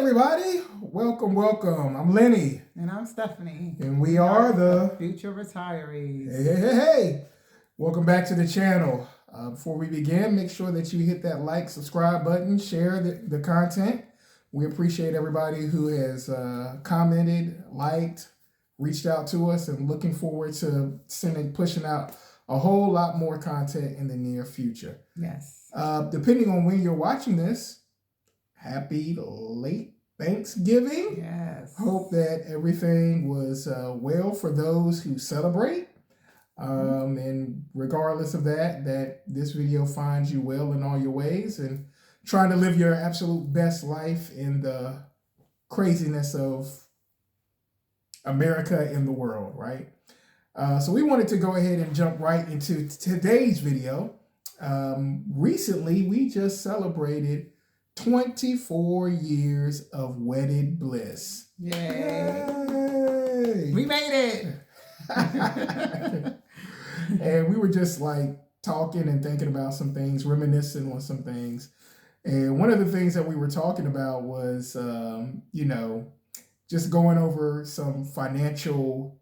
everybody. Welcome, welcome. I'm Lenny. And I'm Stephanie. And we are the Future Retirees. Hey. Welcome back to the channel. Before we begin, make sure that you hit that like, subscribe button, share the content. We appreciate everybody who has commented, liked, reached out to us, and looking forward to pushing out a whole lot more content in the near future. Yes. Depending on when you're watching this, happy late Thanksgiving. Yes. Hope that everything was well for those who celebrate. And regardless of that this video finds you well in all your ways and trying to live your absolute best life in the craziness of America and the world, right? So we wanted to go ahead and jump right into today's video. Recently, we just celebrated 24 years of wedded bliss. Yay. Yay. We made it. And we were just like talking and thinking about some things, reminiscing on some things. And one of the things that we were talking about was, just going over some financial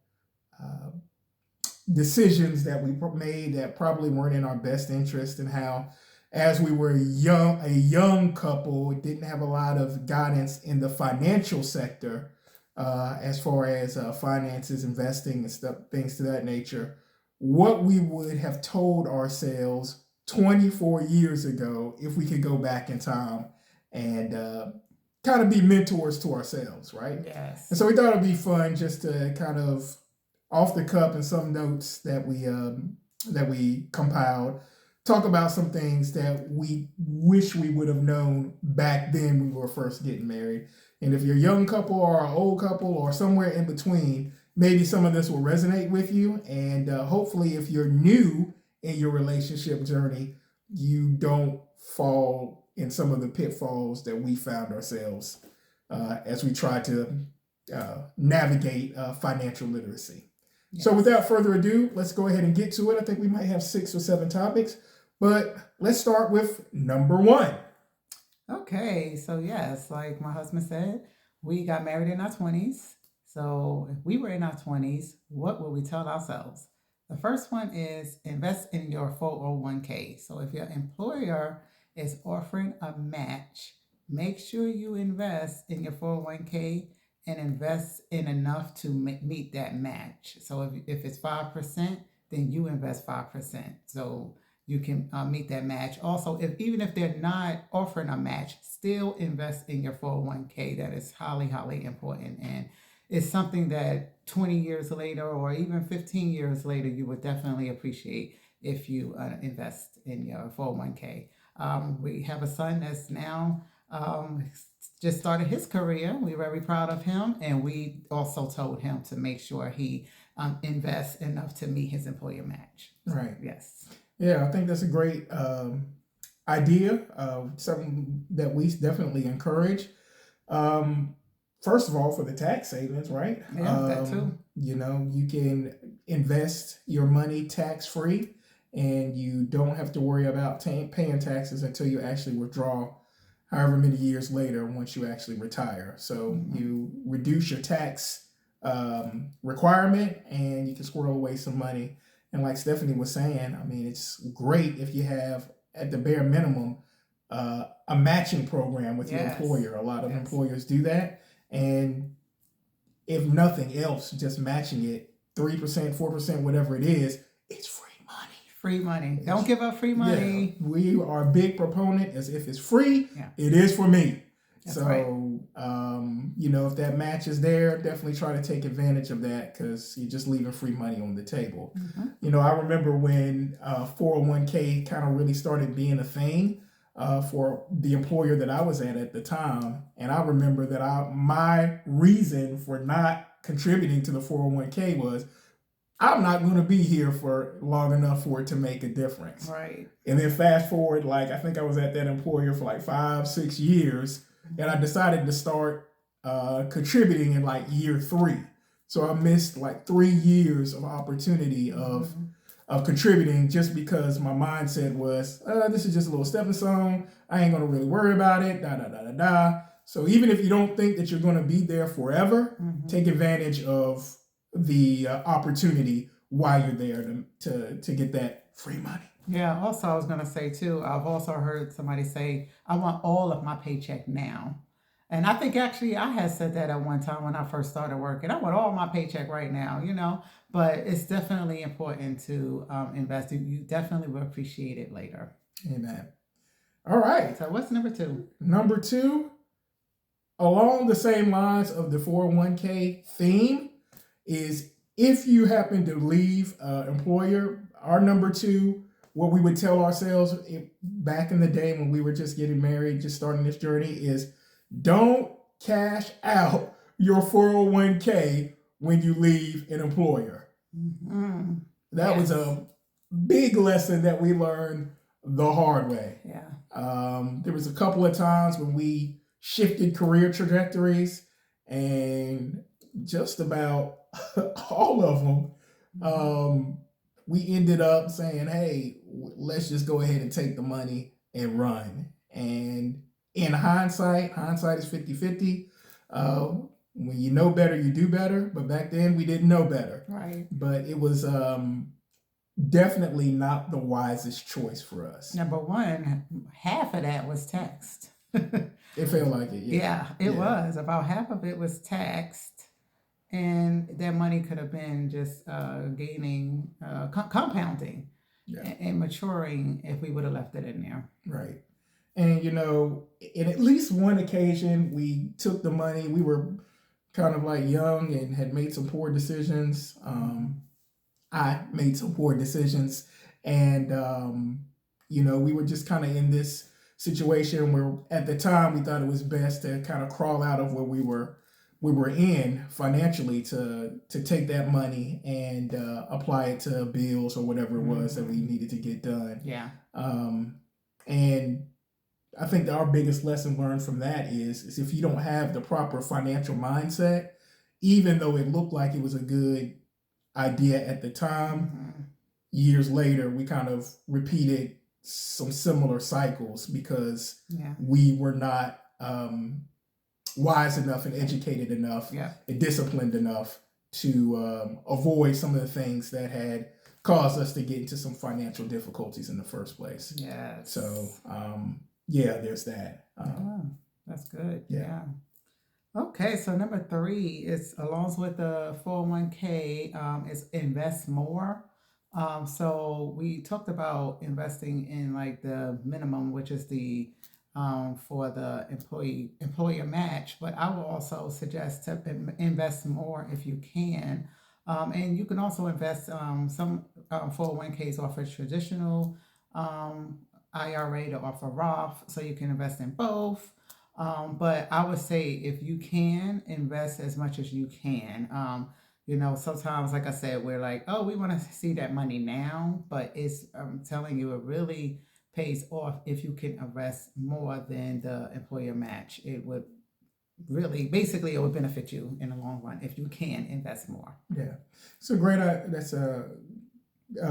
decisions that we made that probably weren't in our best interest, and how as we were a young couple, didn't have a lot of guidance in the financial sector as far as finances, investing, and stuff, things to that nature. What we would have told ourselves 24 years ago if we could go back in time and kind of be mentors to ourselves, right? Yes. And so we thought it'd be fun just to kind of off the cuff and some notes that we compiled, talk about some things that we wish we would have known back then when we were first getting married. And if you're a young couple or an old couple or somewhere in between, maybe some of this will resonate with you. And hopefully if you're new in your relationship journey, you don't fall in some of the pitfalls that we found ourselves as we try to navigate financial literacy. Yes. So without further ado, let's go ahead and get to it. I think we might have 6 or 7 topics, but let's start with number 1. Okay, so yes, like my husband said, we got married in our 20s. So if we were in our 20s, what would we tell ourselves? The first one is invest in your 401k. So if your employer is offering a match, make sure you invest in your 401k and invest in enough to meet that match. So if it's 5%, then you invest 5%. So you can meet that match. Also, even if they're not offering a match, still invest in your 401k. That is highly, highly important. And it's something that 20 years later or even 15 years later, you would definitely appreciate if you invest in your 401k. We have a son that's now just started his career. We're very proud of him. And we also told him to make sure he invests enough to meet his employer match. Right. Yes. Yeah, I think that's a great idea. Something that we definitely encourage. First of all, for the tax savings, right? Yeah, that too. You can invest your money tax-free, and you don't have to worry about paying taxes until you actually withdraw however many years later once you actually retire. So you reduce your tax requirement, and you can squirrel away some money. And like Stephanie was saying, I mean, it's great if you have, at the bare minimum, a matching program with your employer. A lot of employers do that. And if nothing else, just matching it 3%, 4%, whatever it is, it's free money. Free money. Don't give up free money. Yeah, we are a big proponent as if it's free, it is for me. That's so, right. If that match is there, definitely try to take advantage of that, because you're just leaving free money on the table. I remember when 401k kind of really started being a thing for the employer that I was at the time. And I remember that my reason for not contributing to the 401k was, I'm not going to be here for long enough for it to make a difference. Right. And then fast forward, I think I was at that employer for 5-6 years, and I decided to start contributing in year 3. So I missed 3 years of opportunity of contributing, just because my mindset was, this is just a little stepping stone. I ain't going to really worry about it, So even if you don't think that you're going to be there forever, take advantage of the opportunity while you're there to get that free money. Yeah, also, I was going to say too, I've also heard somebody say, I want all of my paycheck now. And I think actually I had said that at one time when I first started working. I want all my paycheck right now, you know, but it's definitely important to invest. You definitely will appreciate it later. Amen. All right. So, what's number two? Number two, along the same lines of the 401k theme, is if you happen to leave employer, our number two, what we would tell ourselves back in the day when we were just getting married, just starting this journey, is don't cash out your 401k when you leave an employer. Mm-hmm. That was a big lesson that we learned the hard way. Yeah. There was a couple of times when we shifted career trajectories, and just about all of them, we ended up saying, hey, let's just go ahead and take the money and run. And in hindsight is 50-50. When you know better, you do better. But back then we didn't know better. Right. But it was definitely not the wisest choice for us. Number one, half of that was taxed. It felt like it, yeah. It was. About half of it was taxed. And that money could have been just gaining, compounding and maturing if we would have left it in there. Right. And, you know, in at least one occasion, we took the money. We were kind of like young and had made some poor decisions. I made some poor decisions. And, you know, we were just kind of in this situation where at the time we thought it was best to kind of crawl out of where we were in financially to take that money and apply it to bills or whatever it was that we needed to get done. Yeah. And I think that our biggest lesson learned from that is if you don't have the proper financial mindset, even though it looked like it was a good idea at the time, years later we kind of repeated some similar cycles because we were not wise enough and educated enough and disciplined enough to avoid some of the things that had caused us to get into some financial difficulties in the first place. Yes. So, there's that. That's good. Yeah. Okay, so number three is along with the 401k is invest more. So we talked about investing in like the minimum, which is the for the employer match, but I will also suggest to invest more if you can. And you can also invest some 401ks offer traditional IRA to offer Roth, so you can invest in both. But I would say if you can invest as much as you can. You know, sometimes, like I said, we're like, oh, we want to see that money now, but I'm telling you, it really pays off if you can invest more than the employer match. It would really, basically, it would benefit you in the long run if you can invest more. Yeah, that's a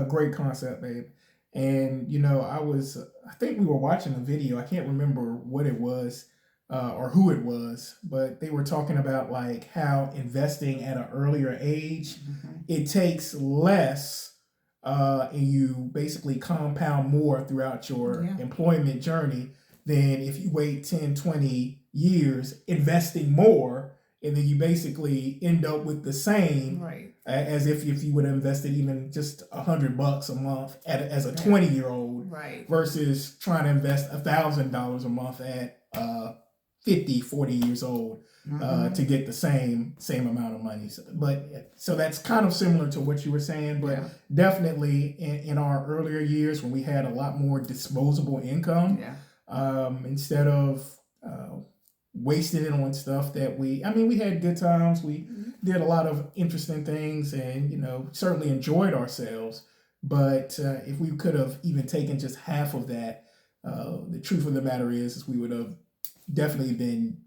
great concept, babe. And you know, I think we were watching a video. I can't remember what it was or who it was, but they were talking about like how investing at an earlier age, it takes less and you basically compound more throughout your employment journey than if you wait 10, 20 years investing more, and then you basically end up with the same as if you would have invested even just $100 a month as a 20-year-old versus trying to invest $1,000 a month at 50, 40 years old to get the same amount of money. So that's kind of similar to what you were saying, but definitely in our earlier years when we had a lot more disposable income, instead of wasting it on stuff that we had good times. We did a lot of interesting things and, you know, certainly enjoyed ourselves. But if we could have even taken just half of that, the truth of the matter is we would have definitely been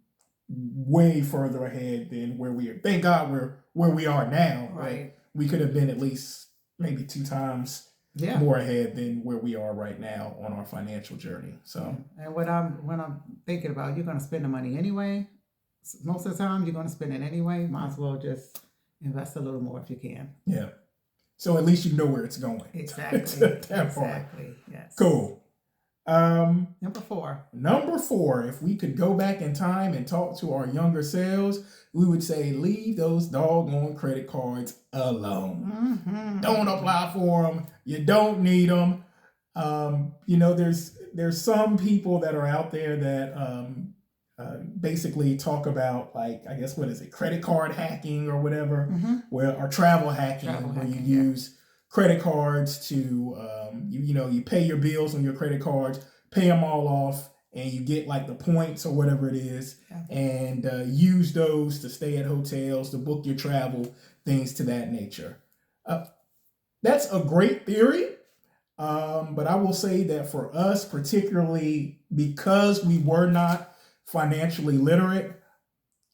way further ahead than where we are. Thank God we're where we are now. Right. We could have been at least maybe 2 times Yeah. more ahead than where we are right now on our financial journey. Yeah. So And when I'm thinking about, you're gonna spend the money anyway. Most of the time, you're gonna spend it anyway. Might as well just invest a little more if you can. yeah. So at least you know where it's going. Exactly. That part. Exactly. Yes. Cool. Um, Number four. Number four, if we could go back in time and talk to our younger selves, we would say, leave those doggone credit cards alone. Don't apply for them. You don't need them. There's some people that are out there that basically talk about, like, I guess, what is it, credit card hacking or whatever, or travel hacking, where you use credit cards to you pay your bills on your credit cards, pay them all off, and you get like the points or whatever it is, and use those to stay at hotels, to book your travel, things to that nature. That's a great theory. But I will say that for us, particularly because we were not financially literate,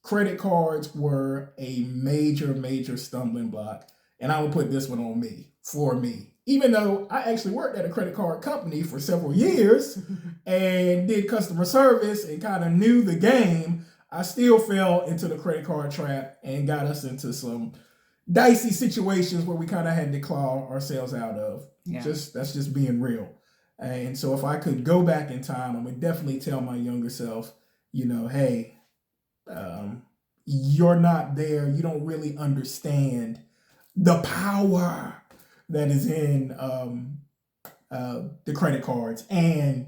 credit cards were a major, major stumbling block. And I will put this one on me, for me. Even though I actually worked at a credit card company for several years and did customer service and kind of knew the game, I still fell into the credit card trap and got us into some dicey situations where we kind of had to claw ourselves out of. That's just being real. And so if I could go back in time, I would definitely tell my younger self, hey, you're not there. You don't really understand the power that is in the credit cards. And,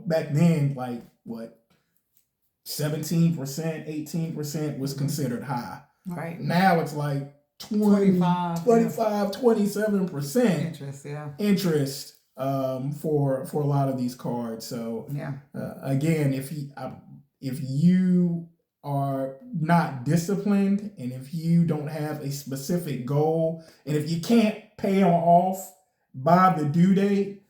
back then, like, what, 17%, 18% was considered high. Right. Now it's like 25, 27% interest, interest for a lot of these cards. So again, if you are not disciplined, and if you don't have a specific goal, and if you can't pay them off by the due date,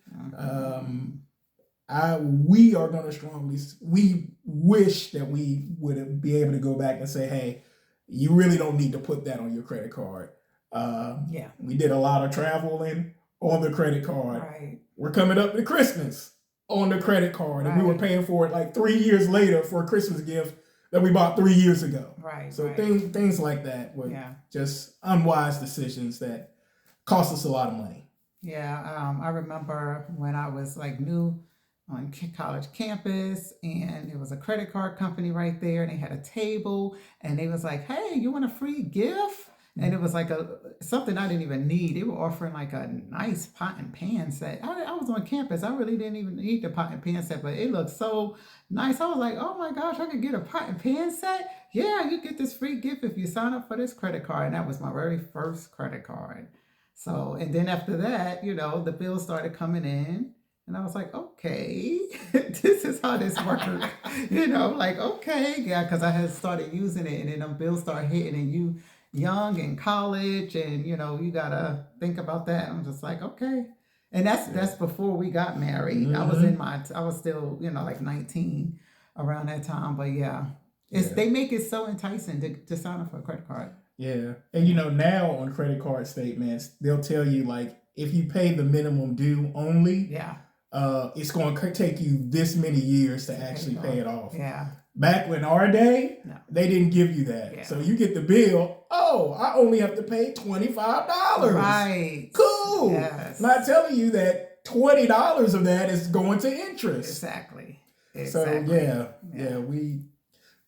we are going to we wish that we would be able to go back and say, hey, you really don't need to put that on your credit card. We did a lot of traveling on the credit card. Right. We're coming up to Christmas on the credit card, and we were paying for it like 3 years later for a Christmas gift that we bought 3 years ago. Right. So things like that were just unwise decisions that cost us a lot of money. Yeah. I remember when I was like new on college campus, and there was a credit card company right there, and they had a table, and they was like, hey, you want a free gift? And it was like something I didn't even need. They were offering like a nice pot and pan set. I was on campus. I really didn't even need the pot and pan set, but it looked so nice. I was like, oh my gosh, I could get a pot and pan set? Yeah, you get this free gift if you sign up for this credit card. And that was my very first credit card. So, and then after that, the bills started coming in. And I was like, okay, this is how this works. Like, okay, yeah, because I had started using it, and then them bills start hitting, and you young in college, and you gotta think about that. I'm just like, okay. And that's before we got married. I was still, like 19 around that time. But they make it so enticing to sign up for a credit card. Yeah. And now on credit card statements, they'll tell you, like, if you pay the minimum due only, it's going to take you this many years to actually pay it off. Yeah. Back in our day, they didn't give you that. Yeah. So you get the bill, I only have to pay $25. Right. Cool. Yes. Not telling you that $20 of that is going to interest. Exactly. So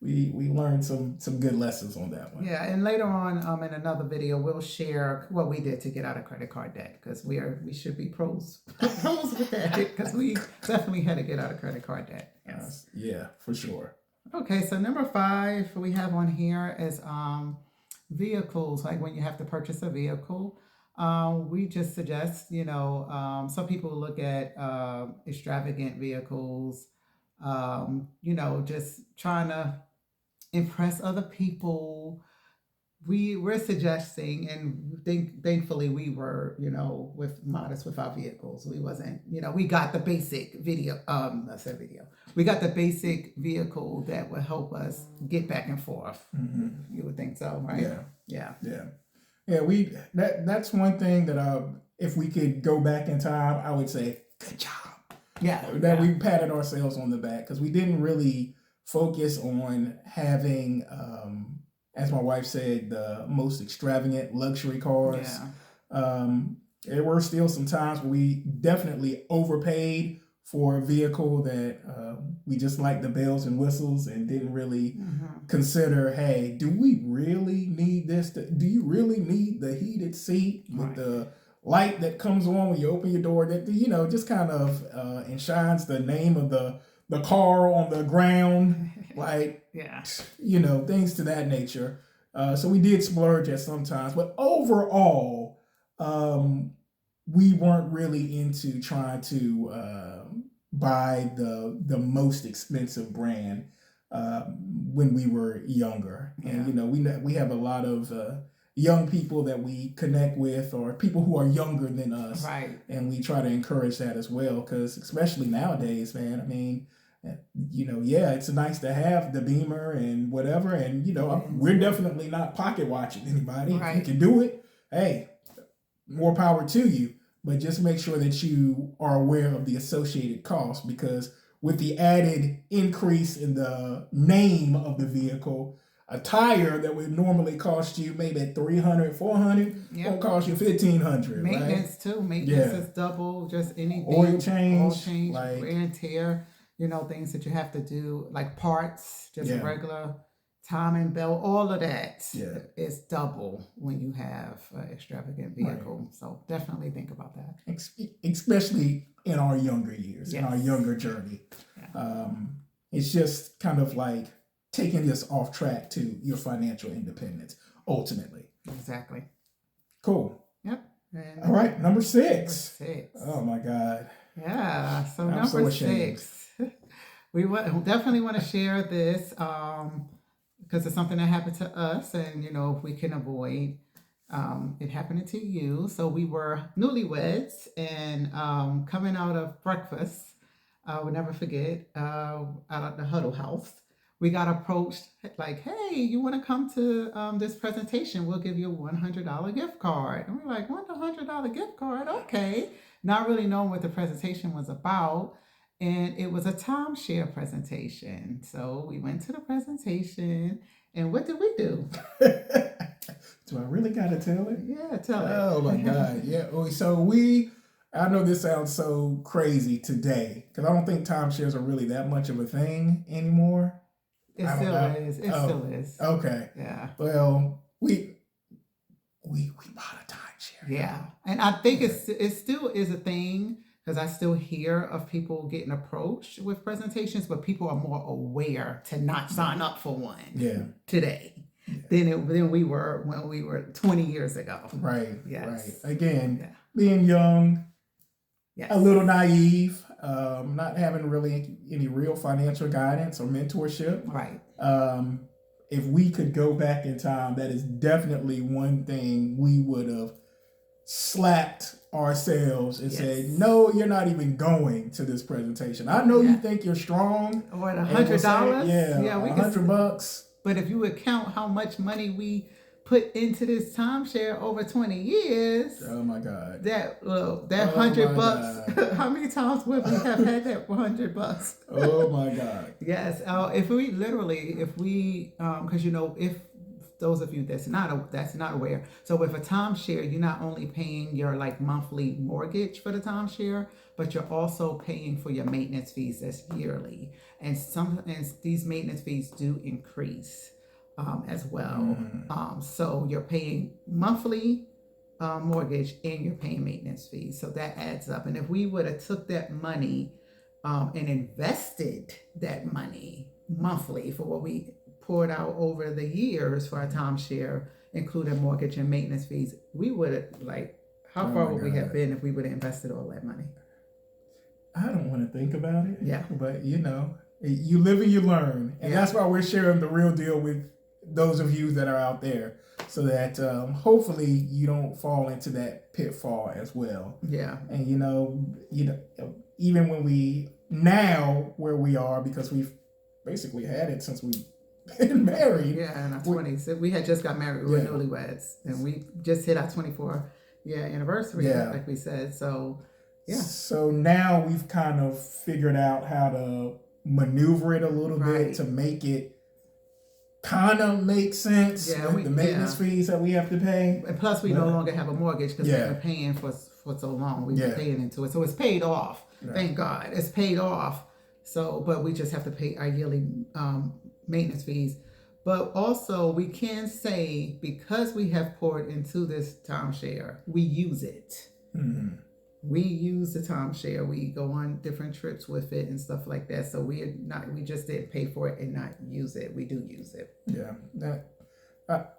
we learned some good lessons on that one. Yeah, and later on in another video, we'll share what we did to get out of credit card debt, because we should be pros with that, because we definitely had to get out of credit card debt. Yes. Yeah, for sure. Okay, so number 5 we have on here is vehicles. Like when you have to purchase a vehicle, we just suggest, some people look at extravagant vehicles, just trying to impress other people. We're suggesting, and thankfully we were, modest with our vehicles. We wasn't, we got the basic we got the basic vehicle that would help us get back and forth. You would think so, right? Yeah. That's one thing that if we could go back in time, I would say good job. Yeah, That we patted ourselves on the back because we didn't really focus on having, as my wife said, the most extravagant luxury cars. yeah, There were still some times where we definitely overpaid for a vehicle that we just liked the bells and whistles and didn't really consider, hey, do we really need this? Do you really need the heated seat with right. the light that comes on when you open your door that just kind of enshrines the name of the car on the ground, like Yeah, things to that nature. So we did splurge at some times, but overall, we weren't really into trying to buy the most expensive brand when we were younger. And we have a lot of young people that we connect with, or people who are younger than us, right. and we try to encourage that as well. Because especially nowadays, man, I mean, yeah, it's nice to have the Beamer and whatever, and we're definitely not pocket watching anybody. If you Right. can do it, hey, more power to you. But just make sure that you are aware of the associated costs, because with the added increase in the name of the vehicle, a tire that would normally cost you maybe $300, $400 Yep. will cost you $1,500. Maintenance right? too. Maintenance Yeah. is double. Just anything. Oil change, wear and tear. Things that you have to do, like parts, just Yeah. regular timing belt, all of that Yeah. is double when you have an extravagant vehicle. So definitely think about that. Especially in our younger years, in our Yes. younger journey. Yeah. It's just kind of like taking this off track to your financial independence, ultimately. Exactly. Cool. Yep. And All right, number 6. number 6. Oh my God. Yeah. So I'm number so ashamed. 6, we definitely want to share this because it's something that happened to us, and if we can avoid it happening to you. So we were newlyweds, and coming out of breakfast, I will never forget, out at the Huddle House, we got approached like, "Hey, you want to come to this presentation? We'll give you a $100 gift card." And we're like, $100 gift card? Okay. Not really knowing what the presentation was about. And it was a timeshare presentation. So we went to the presentation, and what did we do? Do I really gotta tell it? Yeah, tell it. Oh my God. Yeah. So I know this sounds so crazy today, because I don't think timeshares are really that much of a thing anymore. It I don't still know. is. It still is. Okay. Yeah. Well, we bought a timeshare. Yeah. And I think it still is a thing, because I still hear of people getting approached with presentations, but people are more aware to not sign up for one Yeah. today than we were when we were 20 years ago. Right. Yes. Right. Again, Yeah. being young, Yes. a little naive, not having really any real financial guidance or mentorship. Right. If we could go back in time, that is definitely one thing we would have slapped ourselves and said, "No, you're not even going to this presentation. I know you think you're strong." Or at and we'll say, $100. Yeah, we $100. But if you would count how much money we put into this timeshare over 20 years, Oh my God. that Oh $100, my how many times would we have had that for $100? Oh my God. Yes. If we, because if those of you that's not aware, so with a timeshare, you're not only paying your like monthly mortgage for the timeshare, but you're also paying for your maintenance fees that's yearly, and these maintenance fees do increase as well. So you're paying monthly mortgage, and you're paying maintenance fees, so that adds up. And if we would have took that money and invested that money monthly for what we poured out over the years for our timeshare, including mortgage and maintenance fees, we would have how far would we have been if we would have invested all that money? I don't want to think about it. Yeah. But you live and you learn. And that's why we're sharing the real deal with those of you that are out there, so that hopefully you don't fall into that pitfall as well. Yeah. And even when where we are, because we've basically had it since we've been married. Yeah, in our 20s. We had just got married. We were newlyweds, and we just hit our 24 anniversary, Yeah. like we said. So, yeah. So now we've kind of figured out how to maneuver it a little bit to make it kind of make sense with the maintenance fees that we have to pay. And plus, we no longer have a mortgage because we've been paying for so long. We've been paying into it. So it's paid off. Thank God. It's paid off. So, but we just have to pay our yearly maintenance fees. But also, we can say because we have poured into this timeshare, we use it. Mm-hmm. We use the timeshare. We go on different trips with it and stuff like that. So we just didn't pay for it and not use it. We do use it. Yeah,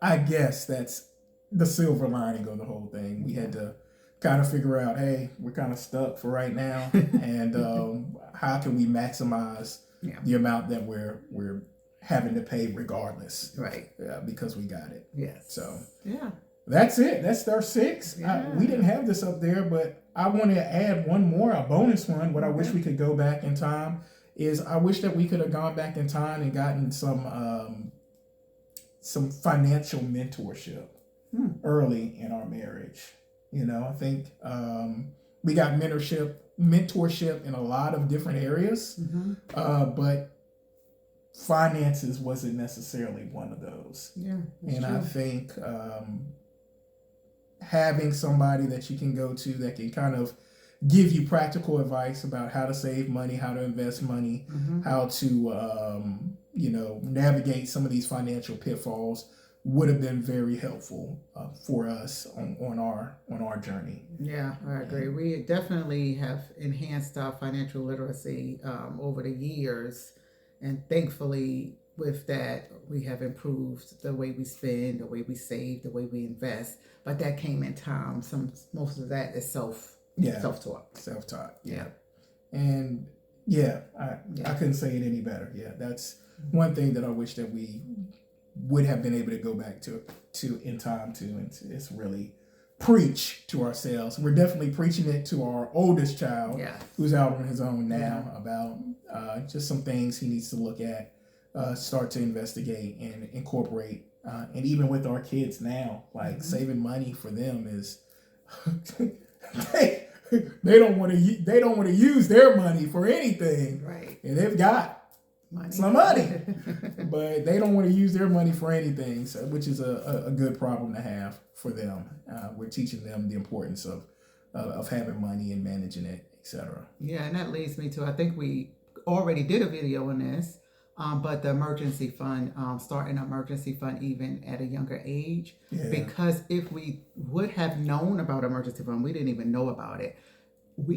I guess that's the silver lining of the whole thing. We had to kind of figure out, hey, we're kind of stuck for right now, and how can we maximize the amount that we're having to pay regardless, right? Because we got it. Yes. So that's it. That's our 6. We didn't have this up there, but I want to add one more, a bonus one. What I wish we could go back in time is I wish that we could have gone back in time and gotten some financial mentorship early in our marriage. I think we got mentorship in a lot of different areas, but finances wasn't necessarily one of those. Yeah, and true. I think having somebody that you can go to that can kind of give you practical advice about how to save money, how to invest money, how to navigate some of these financial pitfalls would have been very helpful for us on our journey. Yeah, I agree. We definitely have enhanced our financial literacy over the years, and thankfully with that we have improved the way we spend, the way we save, the way we invest. But that came in time. Most of that is self-taught. Self-taught. Yeah. And I couldn't say it any better. Yeah, that's one thing that I wish that we would have been able to go back to in time to, and it's really preach to ourselves. We're definitely preaching it to our oldest child, who's out on his own now, about just some things he needs to look at, start to investigate and incorporate. And even with our kids now, like saving money for them is they don't want to use their money for anything, right? And they've got some money, but they don't want to use their money for anything, which is a good problem to have for them. We're teaching them the importance of having money and managing it, etc. Yeah, and that leads me to, I think we already did a video on this, but the emergency fund, starting an emergency fund even at a younger age, because if we would have known about emergency fund, we didn't even know about it.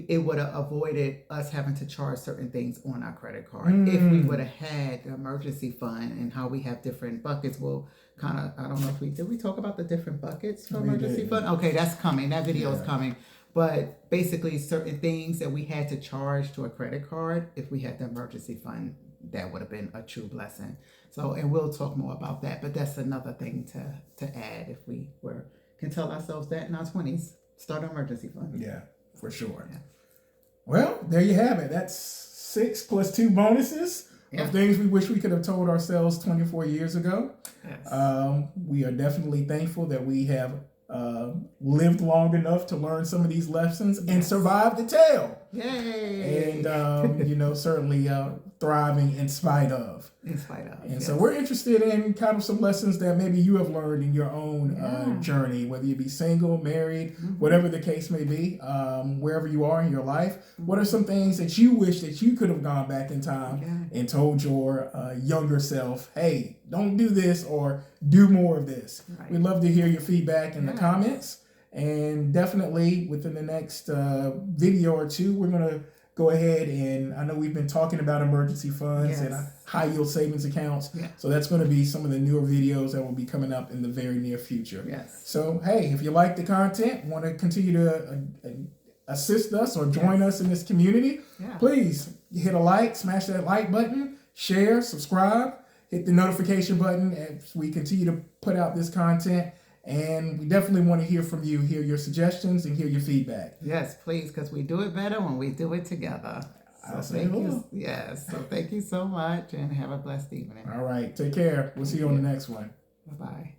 It would have avoided us having to charge certain things on our credit card. If we would have had the emergency fund and how we have different buckets. We'll kind of, I don't know if did we talk about the different buckets for emergency fund? Okay, that's coming. That video is coming. But basically certain things that we had to charge to a credit card, if we had the emergency fund, that would have been a true blessing. So, and we'll talk more about that, but that's another thing to add if we can tell ourselves that in our 20s, start an emergency fund. Yeah. For sure. Yeah. Well, there you have it. That's 6 plus 2 bonuses of things we wish we could have told ourselves 24 years ago. Yes. We are definitely thankful that we have lived long enough to learn some of these lessons and survive the tale. Yay! And certainly thriving in spite of. And so we're interested in kind of some lessons that maybe you have learned in your own journey, whether you be single, married, whatever the case may be, wherever you are in your life. What are some things that you wish that you could have gone back in time and told your younger self, hey, don't do this or do more of this? Right. We'd love to hear your feedback in the comments. And definitely within the next video or two, we're going to go ahead and, I know we've been talking about emergency funds and high yield savings accounts. Yeah. So that's going to be some of the newer videos that will be coming up in the very near future. Yes. So, hey, if you like the content, want to continue to assist us or join us in this community, please hit a like, smash that like button, share, subscribe, hit the notification button as we continue to put out this content. And we definitely want to hear from you, hear your suggestions, and hear your feedback. Yes, please, because we do it better when we do it together. So thank you. Yes, so thank you so much, and have a blessed evening. All right, take care. We'll see you on the next one. Bye-bye.